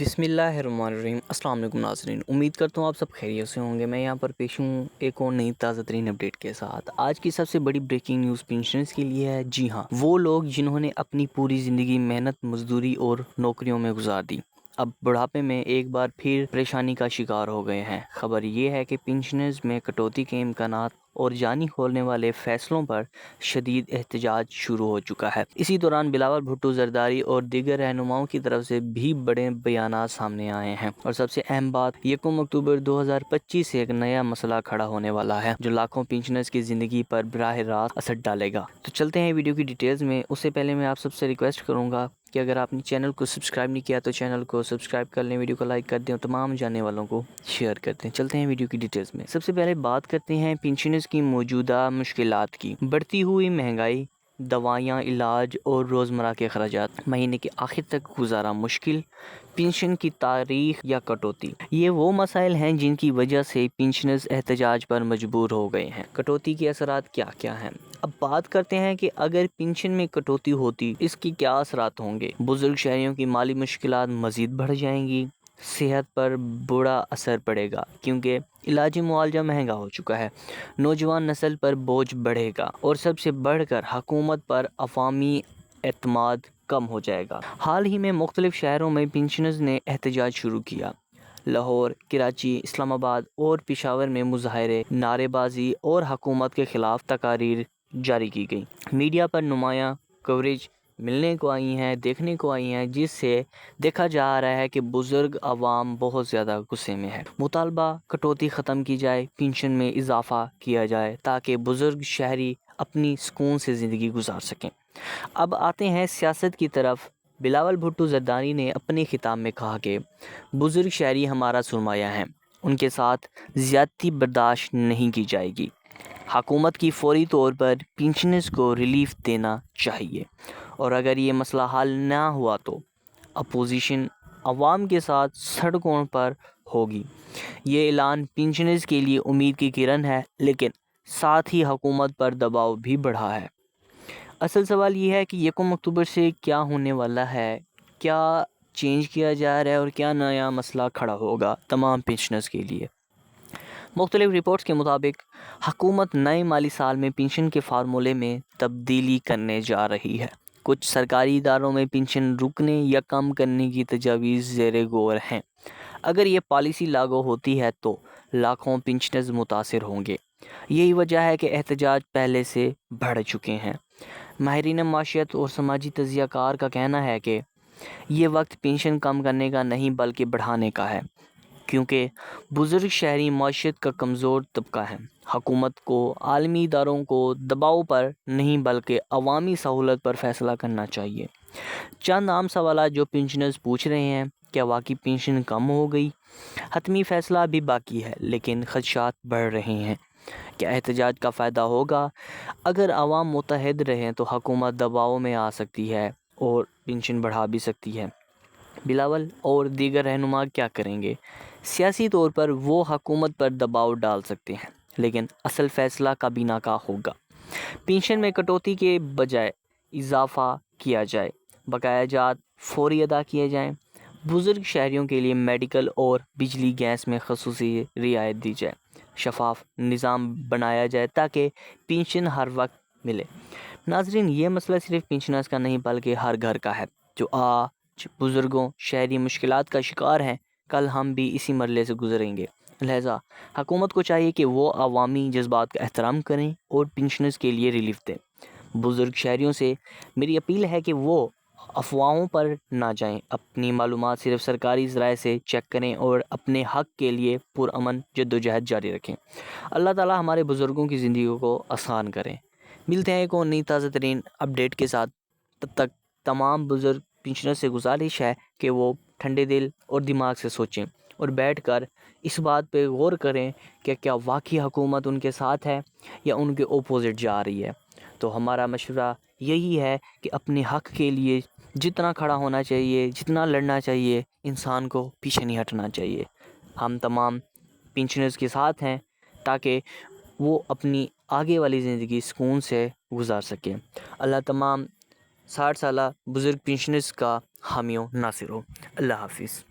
بسم اللہ الرحمن الرحیم۔ السلام علیکم ناظرین، امید کرتا ہوں آپ سب خیریت سے ہوں گے۔ میں یہاں پر پیش ہوں ایک اور نئی تازہ ترین اپڈیٹ کے ساتھ۔ آج کی سب سے بڑی بریکنگ نیوز پینشنرز کے لیے ہے۔ جی ہاں، وہ لوگ جنہوں نے اپنی پوری زندگی محنت، مزدوری اور نوکریوں میں گزار دی، اب بڑھاپے میں ایک بار پھر پریشانی کا شکار ہو گئے ہیں۔ خبر یہ ہے کہ پینشنرز میں کٹوتی کے امکانات اور جانی کھولنے والے فیصلوں پر شدید احتجاج شروع ہو چکا ہے۔ اسی دوران بلاول بھٹو زرداری اور دیگر رہنماؤں کی طرف سے بھی بڑے بیانات سامنے آئے ہیں، اور سب سے اہم بات، 1 اکتوبر 2025 سے ایک نیا مسئلہ کھڑا ہونے والا ہے جو لاکھوں پینشنرز کی زندگی پر براہ راست اثر ڈالے گا۔ تو چلتے ہیں ویڈیو کی ڈیٹیلز میں۔ اس سے پہلے میں آپ سب سے ریکویسٹ کروں گا کہ اگر آپ نے چینل کو سبسکرائب نہیں کیا تو چینل کو سبسکرائب کر لیں، ویڈیو کو لائک کر دیں اور تمام جاننے والوں کو شیئر کر دیں۔ چلتے ہیں ویڈیو کی ڈیٹیلز میں۔ سب سے پہلے بات کرتے ہیں پینشنرز کی موجودہ مشکلات کی۔ بڑھتی ہوئی مہنگائی، دوائیاں، علاج اور روزمرہ کے اخراجات، مہینے کے آخر تک گزارا مشکل، پینشن کی تاریخ یا کٹوتی، یہ وہ مسائل ہیں جن کی وجہ سے پینشنرز احتجاج پر مجبور ہو گئے ہیں۔ کٹوتی کے اثرات کیا کیا ہیں؟ اب بات کرتے ہیں کہ اگر پینشن میں کٹوتی ہوتی اس کی کیا اثرات ہوں گے۔ بزرگ شہریوں کی مالی مشکلات مزید بڑھ جائیں گی، صحت پر برا اثر پڑے گا کیونکہ علاجی معالجہ مہنگا ہو چکا ہے، نوجوان نسل پر بوجھ بڑھے گا، اور سب سے بڑھ کر حکومت پر عوامی اعتماد کم ہو جائے گا۔ حال ہی میں مختلف شہروں میں پینشنرز نے احتجاج شروع کیا۔ لاہور، کراچی، اسلام آباد اور پشاور میں مظاہرے، نعرے بازی اور حکومت کے خلاف تقاریر جاری کی گئی۔ میڈیا پر نمایاں کوریج ملنے کو آئی ہیں، دیکھنے کو آئی ہیں، جس سے دیکھا جا رہا ہے کہ بزرگ عوام بہت زیادہ غصے میں ہے۔ مطالبہ کٹوتی ختم کی جائے، پینشن میں اضافہ کیا جائے تاکہ بزرگ شہری اپنی سکون سے زندگی گزار سکیں۔ اب آتے ہیں سیاست کی طرف۔ بلاول بھٹو زرداری نے اپنے خطاب میں کہا کہ بزرگ شہری ہمارا سرمایہ ہیں، ان کے ساتھ زیادتی برداشت نہیں کی جائے گی۔ حکومت کی فوری طور پر پینشنرز کو ریلیف دینا چاہیے، اور اگر یہ مسئلہ حل نہ ہوا تو اپوزیشن عوام کے ساتھ سڑکوں پر ہوگی۔ یہ اعلان پینشنرز کے لیے امید کی کرن ہے، لیکن ساتھ ہی حکومت پر دباؤ بھی بڑھا ہے۔ اصل سوال یہ ہے کہ 1 اکتوبر سے کیا ہونے والا ہے، کیا چینج کیا جا رہا ہے اور کیا نیا مسئلہ کھڑا ہوگا تمام پینشنرز کے لیے۔ مختلف رپورٹس کے مطابق حکومت نئے مالی سال میں پینشن کے فارمولے میں تبدیلی کرنے جا رہی ہے۔ کچھ سرکاری اداروں میں پینشن رکنے یا کم کرنے کی تجاویز زیر غور ہیں۔ اگر یہ پالیسی لاگو ہوتی ہے تو لاکھوں پینشنرز متاثر ہوں گے۔ یہی وجہ ہے کہ احتجاج پہلے سے بڑھ چکے ہیں۔ ماہرین معیشت اور سماجی تجزیہ کار کا کہنا ہے کہ یہ وقت پینشن کم کرنے کا نہیں بلکہ بڑھانے کا ہے، کیونکہ بزرگ شہری معیشت کا کمزور طبقہ ہے۔ حکومت کو عالمی اداروں کو دباؤ پر نہیں بلکہ عوامی سہولت پر فیصلہ کرنا چاہیے۔ چند عام سوالات جو پینشنرز پوچھ رہے ہیں: کیا واقعی پینشن کم ہو گئی؟ حتمی فیصلہ ابھی باقی ہے، لیکن خدشات بڑھ رہے ہیں۔ کیا احتجاج کا فائدہ ہوگا؟ اگر عوام متحد رہیں تو حکومت دباؤ میں آ سکتی ہے اور پینشن بڑھا بھی سکتی ہے۔ بلاول اور دیگر رہنما کیا کریں گے؟ سیاسی طور پر وہ حکومت پر دباؤ ڈال سکتے ہیں، لیکن اصل فیصلہ کابینہ کا ہوگا۔ پینشن میں کٹوتی کے بجائے اضافہ کیا جائے، بقایا جات فوری ادا کیے جائیں، بزرگ شہریوں کے لیے میڈیکل اور بجلی گیس میں خصوصی رعایت دی جائے، شفاف نظام بنایا جائے تاکہ پینشن ہر وقت ملے۔ ناظرین، یہ مسئلہ صرف پینشنرز کا نہیں بلکہ ہر گھر کا ہے جو آج بزرگوں شہری مشکلات کا شکار ہیں۔ کل ہم بھی اسی مرحلے سے گزریں گے، لہٰذا حکومت کو چاہیے کہ وہ عوامی جذبات کا احترام کریں اور پینشنرز کے لیے ریلیف دیں۔ بزرگ شہریوں سے میری اپیل ہے کہ وہ افواہوں پر نہ جائیں، اپنی معلومات صرف سرکاری ذرائع سے چیک کریں اور اپنے حق کے لیے پرامن جدوجہد جاری رکھیں۔ اللہ تعالی ہمارے بزرگوں کی زندگی کو آسان کریں۔ ملتے ہیں ایک اور نئی تازہ ترین اپڈیٹ کے ساتھ، تب تک تمام بزرگ پینشنر سے گزارش ہے کہ وہ ٹھنڈے دل اور دماغ سے سوچیں اور بیٹھ کر اس بات پہ غور کریں کہ کیا واقعی حکومت ان کے ساتھ ہے یا ان کے اپوزٹ جا رہی ہے۔ تو ہمارا مشورہ یہی ہے کہ اپنے حق کے لیے جتنا کھڑا ہونا چاہیے، جتنا لڑنا چاہیے، انسان کو پیچھے نہیں ہٹنا چاہیے۔ ہم تمام پینشنرز کے ساتھ ہیں تاکہ وہ اپنی آگے والی زندگی سکون سے گزار سکیں۔ اللہ تمام 60 سالہ بزرگ پینشنرز کا حامی و ناصر ہو۔ اللہ حافظ۔